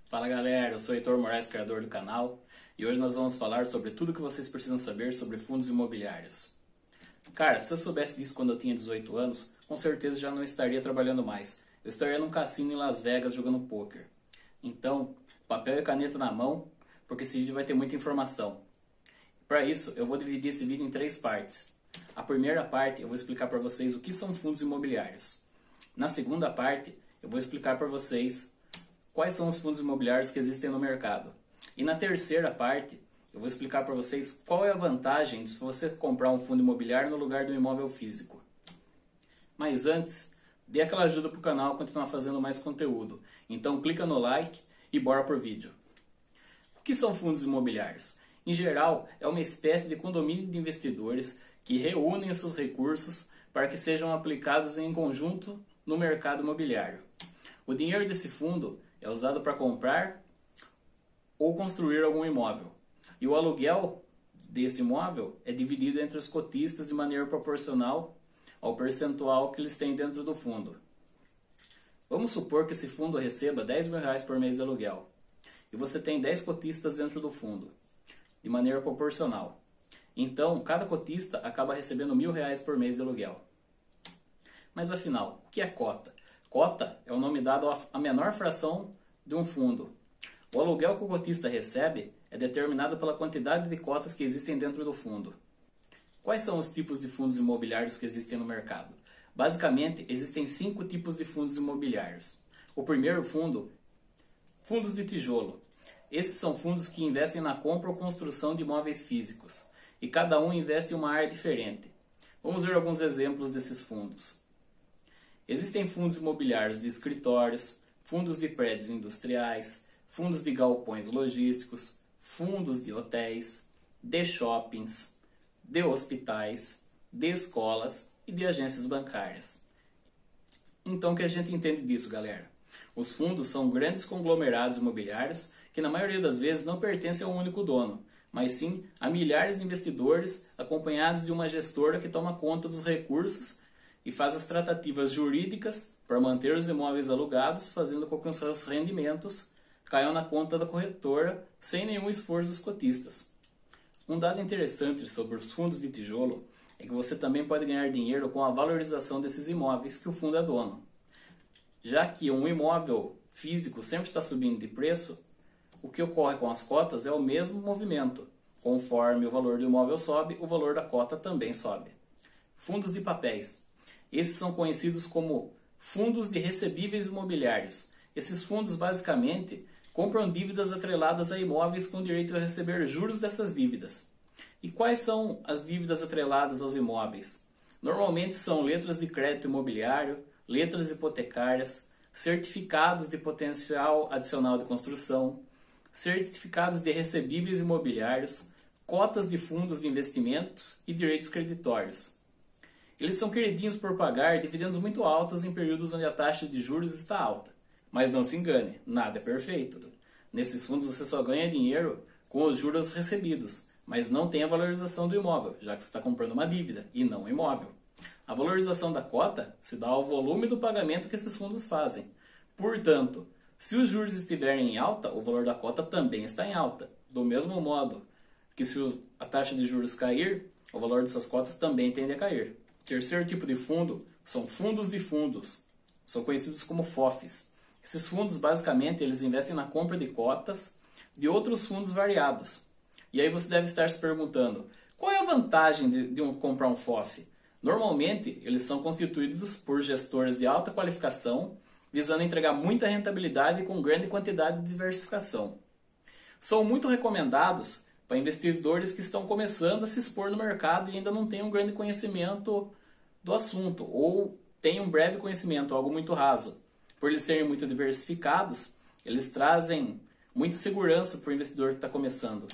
Fala galera, eu sou Heitor Moraes, criador do canal, e hoje nós vamos falar sobre tudo que vocês precisam saber sobre fundos imobiliários. Cara, se eu soubesse disso quando eu tinha 18 anos, com certeza já não estaria trabalhando mais. Eu estaria num cassino em Las Vegas jogando poker. Então, papel e caneta na mão, porque esse vídeo vai ter muita informação. Para isso, eu vou dividir esse vídeo em 3 partes. A primeira parte eu vou explicar para vocês o que são fundos imobiliários. Na segunda parte, eu vou explicar para vocês quais são os fundos imobiliários que existem no mercado. E na terceira parte, eu vou explicar para vocês qual é a vantagem de você comprar um fundo imobiliário no lugar do imóvel físico. Mas antes, dê aquela ajuda para o canal continuar fazendo mais conteúdo. Então clica no like e bora pro vídeo. O que são fundos imobiliários? Em geral, é uma espécie de condomínio de investidores que reúnem os seus recursos para que sejam aplicados em conjunto no mercado imobiliário. O dinheiro desse fundo é usado para comprar ou construir algum imóvel. E o aluguel desse imóvel é dividido entre os cotistas de maneira proporcional ao percentual que eles têm dentro do fundo. Vamos supor que esse fundo receba R$10.000 por mês de aluguel. E você tem 10 cotistas dentro do fundo, de maneira proporcional. Então, cada cotista acaba recebendo R$1.000 por mês de aluguel. Mas afinal, o que é cota? Cota é o nome dado à menor fração de um fundo. O aluguel que o cotista recebe é determinado pela quantidade de cotas que existem dentro do fundo. Quais são os tipos de fundos imobiliários que existem no mercado? Basicamente, existem 5 tipos de fundos imobiliários. O primeiro fundo, fundos de tijolo. Esses são fundos que investem na compra ou construção de imóveis físicos. E cada um investe em uma área diferente. Vamos ver alguns exemplos desses fundos. Existem fundos imobiliários de escritórios, fundos de prédios industriais, fundos de galpões logísticos, fundos de hotéis, de shoppings, de hospitais, de escolas e de agências bancárias. Então o que a gente entende disso, galera? Os fundos são grandes conglomerados imobiliários que na maioria das vezes não pertencem a um único dono, mas sim a milhares de investidores acompanhados de uma gestora que toma conta dos recursos e faz as tratativas jurídicas para manter os imóveis alugados, fazendo com que os seus rendimentos caiam na conta da corretora sem nenhum esforço dos cotistas. Um dado interessante sobre os fundos de tijolo é que você também pode ganhar dinheiro com a valorização desses imóveis que o fundo é dono. Já que um imóvel físico sempre está subindo de preço, o que ocorre com as cotas é o mesmo movimento. Conforme o valor do imóvel sobe, o valor da cota também sobe. Fundos de papéis. Esses são conhecidos como fundos de recebíveis imobiliários. Esses fundos basicamente compram dívidas atreladas a imóveis com direito a receber juros dessas dívidas. E quais são as dívidas atreladas aos imóveis? Normalmente são letras de crédito imobiliário, letras hipotecárias, certificados de potencial adicional de construção, certificados de recebíveis imobiliários, cotas de fundos de investimentos e direitos creditórios. Eles são queridinhos por pagar dividendos muito altos em períodos onde a taxa de juros está alta. Mas não se engane, nada é perfeito. Nesses fundos você só ganha dinheiro com os juros recebidos, mas não tem a valorização do imóvel, já que você está comprando uma dívida e não um imóvel. A valorização da cota se dá ao volume do pagamento que esses fundos fazem. Portanto, se os juros estiverem em alta, o valor da cota também está em alta. Do mesmo modo que se a taxa de juros cair, o valor dessas cotas também tende a cair. O terceiro tipo de fundo são fundos de fundos. São conhecidos como FOFs. Esses fundos, basicamente, eles investem na compra de cotas de outros fundos variados. E aí você deve estar se perguntando, qual é a vantagem de comprar um FOF? Normalmente, eles são constituídos por gestores de alta qualificação, visando entregar muita rentabilidade com grande quantidade de diversificação. São muito recomendados para investidores que estão começando a se expor no mercado e ainda não têm um grande conhecimento do assunto, ou têm um breve conhecimento, algo muito raso. Por eles serem muito diversificados, eles trazem muita segurança para o investidor que está começando.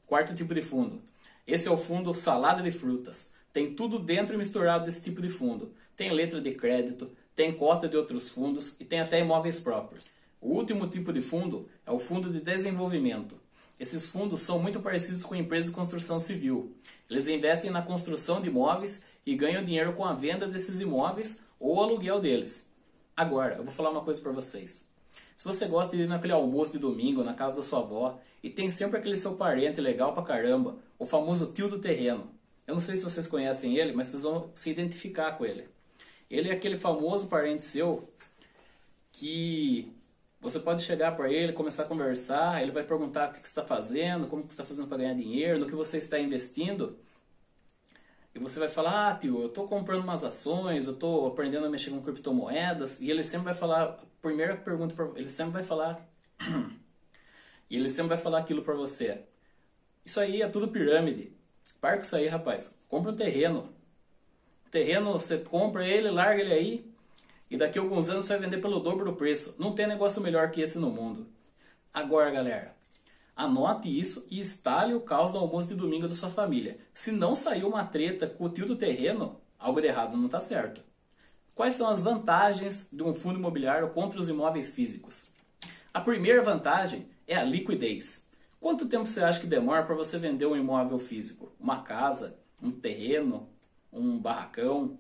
Quarto tipo de fundo. Esse é o fundo salada de frutas. Tem tudo dentro e misturado desse tipo de fundo. Tem letra de crédito, tem cota de outros fundos e tem até imóveis próprios. O último tipo de fundo é o fundo de desenvolvimento. Esses fundos são muito parecidos com empresas de construção civil. Eles investem na construção de imóveis e ganham dinheiro com a venda desses imóveis ou o aluguel deles. Agora, eu vou falar uma coisa para vocês. Se você gosta de ir naquele almoço de domingo na casa da sua avó e tem sempre aquele seu parente legal pra caramba, o famoso tio do terreno. Eu não sei se vocês conhecem ele, mas vocês vão se identificar com ele. Ele é aquele famoso parente seu que você pode chegar para ele, começar a conversar, ele vai perguntar o que você está fazendo, como que você está fazendo para ganhar dinheiro, no que você está investindo. E você vai falar, ah, tio, eu estou comprando umas ações, eu estou aprendendo a mexer com criptomoedas. E ele sempre vai falar, a primeira pergunta, ele sempre vai falar, e ele sempre vai falar aquilo para você. Isso aí é tudo pirâmide. Para com isso aí, rapaz. Compra um terreno. O terreno, você compra ele, larga ele aí, e daqui a alguns anos você vai vender pelo dobro do preço. Não tem negócio melhor que esse no mundo. Agora, galera, anote isso e instale o caos do almoço de domingo da sua família. Se não saiu uma treta com o tio do terreno, algo de errado não está certo. Quais são as vantagens de um fundo imobiliário contra os imóveis físicos? A primeira vantagem é a liquidez. Quanto tempo você acha que demora para você vender um imóvel físico? Uma casa, um terreno, um barracão?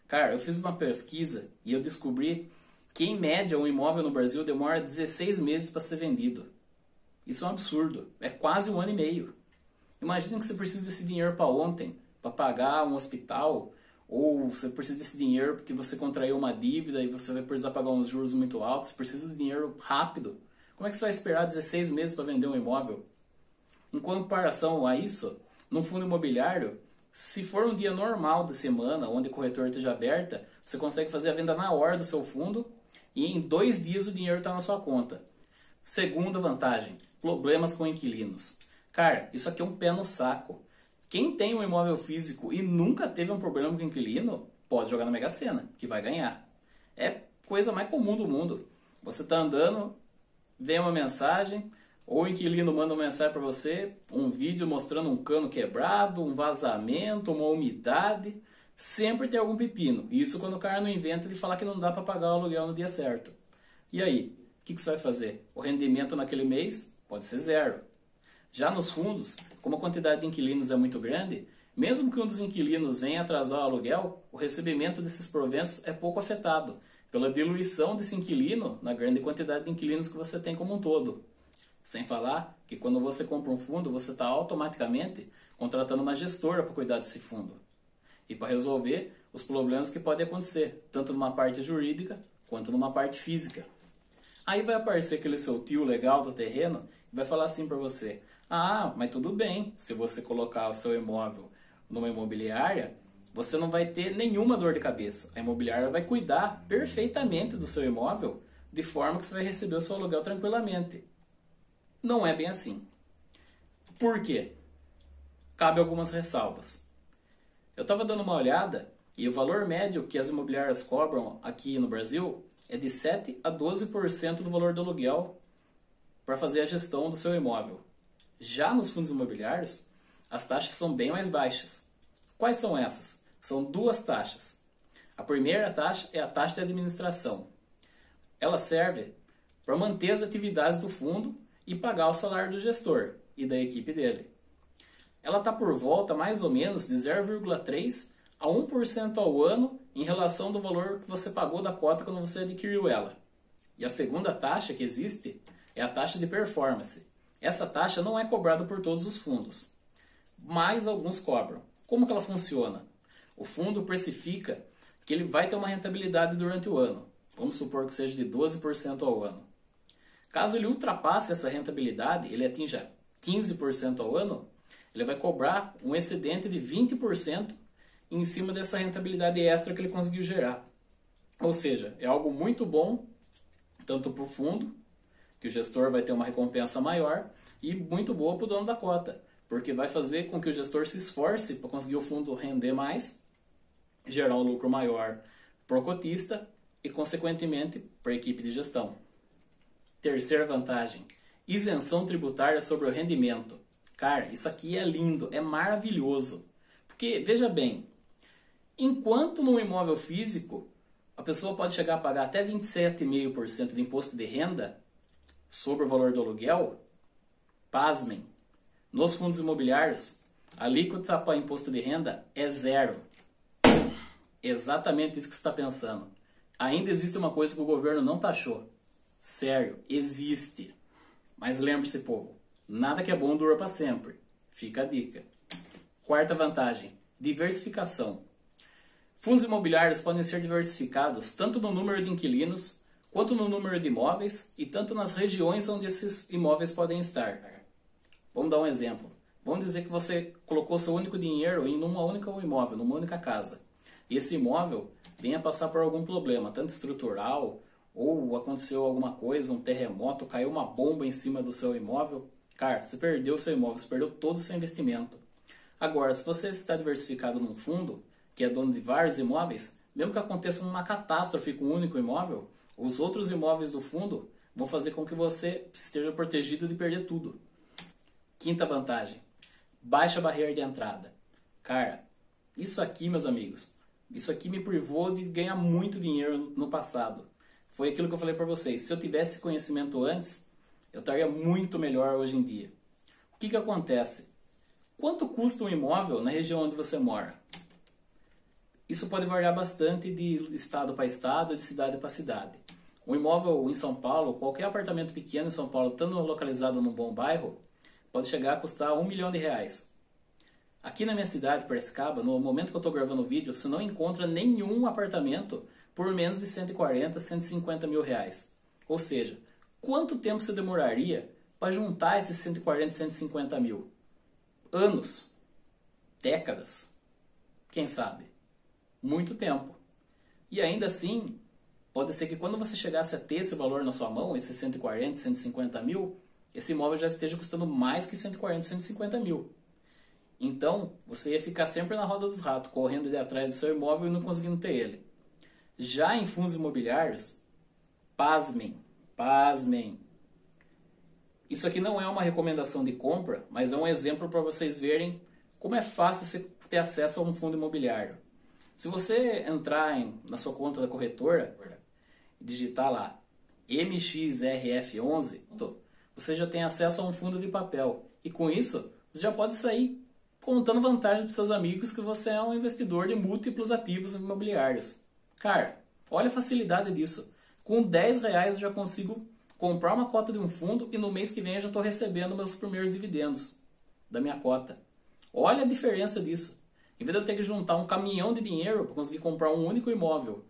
Cara, eu fiz uma pesquisa e eu descobri que em média um imóvel no Brasil demora 16 meses para ser vendido. Isso é um absurdo. É quase 1 ano e meio. Imagina que você precisa desse dinheiro para ontem, para pagar um hospital, ou você precisa desse dinheiro porque você contraiu uma dívida e você vai precisar pagar uns juros muito altos, você precisa de dinheiro rápido. Como é que você vai esperar 16 meses para vender um imóvel? Em comparação a isso, num fundo imobiliário, se for um dia normal da semana, onde a corretora esteja aberta, você consegue fazer a venda na hora do seu fundo e em 2 dias o dinheiro está na sua conta. Segunda vantagem, problemas com inquilinos. Cara, isso aqui é um pé no saco. Quem tem um imóvel físico e nunca teve um problema com inquilino, pode jogar na Mega Sena, que vai ganhar. É coisa mais comum do mundo. Você está andando, vem uma mensagem, ou o inquilino manda uma mensagem para você, um vídeo mostrando um cano quebrado, um vazamento, uma umidade. Sempre tem algum pepino. Isso quando o cara não inventa de falar que não dá para pagar o aluguel no dia certo. E aí, o que você vai fazer? O rendimento naquele mês pode ser 0. Já nos fundos, como a quantidade de inquilinos é muito grande, mesmo que um dos inquilinos venha atrasar o aluguel, o recebimento desses proventos é pouco afetado, pela diluição desse inquilino na grande quantidade de inquilinos que você tem como um todo. Sem falar que quando você compra um fundo, você está automaticamente contratando uma gestora para cuidar desse fundo. E para resolver os problemas que podem acontecer, tanto numa parte jurídica quanto numa parte física. Aí vai aparecer aquele seu tio legal do terreno e vai falar assim para você, ah, mas tudo bem, se você colocar o seu imóvel numa imobiliária, você não vai ter nenhuma dor de cabeça. A imobiliária vai cuidar perfeitamente do seu imóvel, de forma que você vai receber o seu aluguel tranquilamente. Não é bem assim. Por quê? Cabe algumas ressalvas. Eu estava dando uma olhada e o valor médio que as imobiliárias cobram aqui no Brasil é de 7 a 12% do valor do aluguel para fazer a gestão do seu imóvel. Já nos fundos imobiliários, as taxas são bem mais baixas. Quais são essas? São 2 taxas. A primeira taxa é a taxa de administração. Ela serve para manter as atividades do fundo e pagar o salário do gestor e da equipe dele. Ela está por volta mais ou menos de 0,3% a 1% ao ano em relação do valor que você pagou da cota quando você adquiriu ela. E a segunda taxa que existe é a taxa de performance. Essa taxa não é cobrada por todos os fundos, mas alguns cobram. Como que ela funciona? O fundo precifica que ele vai ter uma rentabilidade durante o ano. Vamos supor que seja de 12% ao ano. Caso ele ultrapasse essa rentabilidade, ele atinja 15% ao ano, ele vai cobrar um excedente de 20% em cima dessa rentabilidade extra que ele conseguiu gerar. Ou seja, é algo muito bom, tanto para o fundo, que o gestor vai ter uma recompensa maior, e muito boa para o dono da cota, porque vai fazer com que o gestor se esforce para conseguir o fundo render mais, gerar um lucro maior para o cotista e, consequentemente, para a equipe de gestão. Terceira vantagem, isenção tributária sobre o rendimento. Cara, isso aqui é lindo, é maravilhoso. Porque, veja bem, enquanto no imóvel físico, a pessoa pode chegar a pagar até 27,5% de imposto de renda sobre o valor do aluguel, pasmem, nos fundos imobiliários, a alíquota para imposto de renda é 0. Exatamente isso que você está pensando. Ainda existe uma coisa que o governo não taxou. Sério, existe. Mas lembre-se, povo, nada que é bom dura para sempre. Fica a dica. Quarta vantagem, diversificação. Fundos imobiliários podem ser diversificados tanto no número de inquilinos, quanto no número de imóveis e tanto nas regiões onde esses imóveis podem estar. Vamos dar um exemplo. Vamos dizer que você colocou seu único dinheiro em uma única imóvel, numa única casa. E esse imóvel venha passar por algum problema, tanto estrutural, ou aconteceu alguma coisa, um terremoto, caiu uma bomba em cima do seu imóvel. Cara, você perdeu o seu imóvel, você perdeu todo o seu investimento. Agora, se você está diversificado num fundo, que é dono de vários imóveis, mesmo que aconteça uma catástrofe com um único imóvel, os outros imóveis do fundo vão fazer com que você esteja protegido de perder tudo. Quinta vantagem, baixa barreira de entrada. Cara, isso aqui, meus amigos, isso aqui me privou de ganhar muito dinheiro no passado. Foi aquilo que eu falei para vocês, se eu tivesse conhecimento antes, eu estaria muito melhor hoje em dia. O que acontece? Quanto custa um imóvel na região onde você mora? Isso pode variar bastante de estado para estado, de cidade para cidade. Um imóvel em São Paulo, qualquer apartamento pequeno em São Paulo, estando localizado num bom bairro, pode chegar a custar R$1 milhão. Aqui na minha cidade, Piracicaba, no momento que eu estou gravando o vídeo, você não encontra nenhum apartamento por menos de 140, 150 mil reais. Ou seja, quanto tempo você demoraria para juntar esses 140, 150 mil? Anos? Décadas? Quem sabe? Muito tempo. E ainda assim, pode ser que quando você chegasse a ter esse valor na sua mão, esses 140, 150 mil, esse imóvel já esteja custando mais que 140, 150 mil. Então, você ia ficar sempre na roda dos ratos, correndo de atrás do seu imóvel e não conseguindo ter ele. Já em fundos imobiliários, pasmem, pasmem. Isso aqui não é uma recomendação de compra, mas é um exemplo para vocês verem como é fácil você ter acesso a um fundo imobiliário. Se você entrar na sua conta da corretora e digitar lá MXRF11, você já tem acesso a um fundo de papel. E com isso, você já pode sair contando vantagem para os seus amigos que você é um investidor de múltiplos ativos imobiliários. Cara, olha a facilidade disso. Com R$10 eu já consigo comprar uma cota de um fundo e no mês que vem eu já estou recebendo meus primeiros dividendos da minha cota. Olha a diferença disso. Em vez de eu ter que juntar um caminhão de dinheiro para conseguir comprar um único imóvel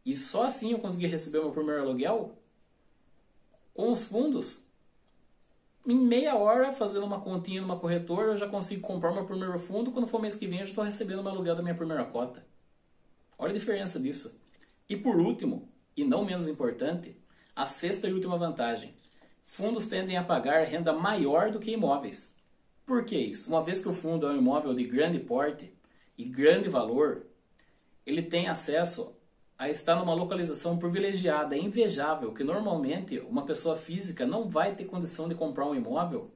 e só assim eu conseguir receber meu primeiro aluguel, com os fundos, em meia hora, fazendo uma continha numa corretora, eu já consigo comprar meu primeiro fundo. Quando for mês que vem, eu já estou recebendo meu aluguel da minha primeira cota. Olha a diferença disso. E por último, e não menos importante, a sexta e última vantagem. Fundos tendem a pagar renda maior do que imóveis. Por que isso? Uma vez que o fundo é um imóvel de grande porte e grande valor, ele tem acesso a estar numa localização privilegiada, invejável, que normalmente uma pessoa física não vai ter condição de comprar um imóvel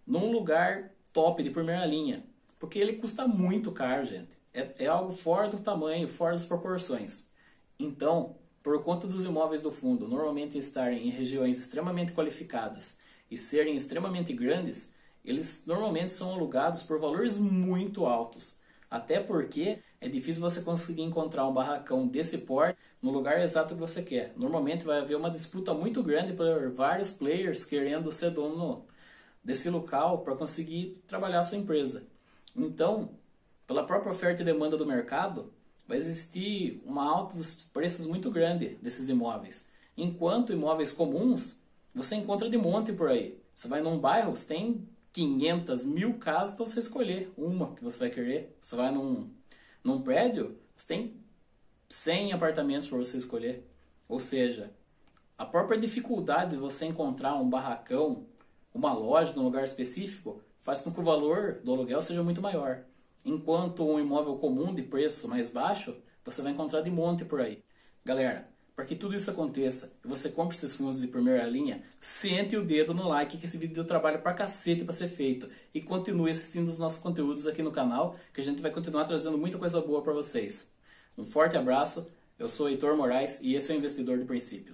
num lugar top de primeira linha, porque ele custa muito caro, gente. É algo fora do tamanho, fora das proporções. Então, por conta dos imóveis do fundo normalmente estarem em regiões extremamente qualificadas e serem extremamente grandes, eles normalmente são alugados por valores muito altos. Até porque é difícil você conseguir encontrar um barracão desse porte no lugar exato que você quer. Normalmente vai haver uma disputa muito grande por vários players querendo ser dono desse local para conseguir trabalhar a sua empresa. Então, pela própria oferta e demanda do mercado, vai existir uma alta dos preços muito grande desses imóveis. Enquanto imóveis comuns, você encontra de monte por aí. Você vai num bairro, você tem 500, 1000 casas para você escolher uma que você vai querer. Você vai num prédio, você tem 100 apartamentos para você escolher. Ou seja, a própria dificuldade de você encontrar um barracão, uma loja num lugar específico, faz com que o valor do aluguel seja muito maior. Enquanto um imóvel comum de preço mais baixo, você vai encontrar de monte por aí. Galera, para que tudo isso aconteça e você compre esses fundos de primeira linha, sente o dedo no like que esse vídeo deu trabalho pra cacete para ser feito. E continue assistindo os nossos conteúdos aqui no canal, que a gente vai continuar trazendo muita coisa boa para vocês. Um forte abraço, eu sou Heitor Moraes e esse é o Investidor de Princípios.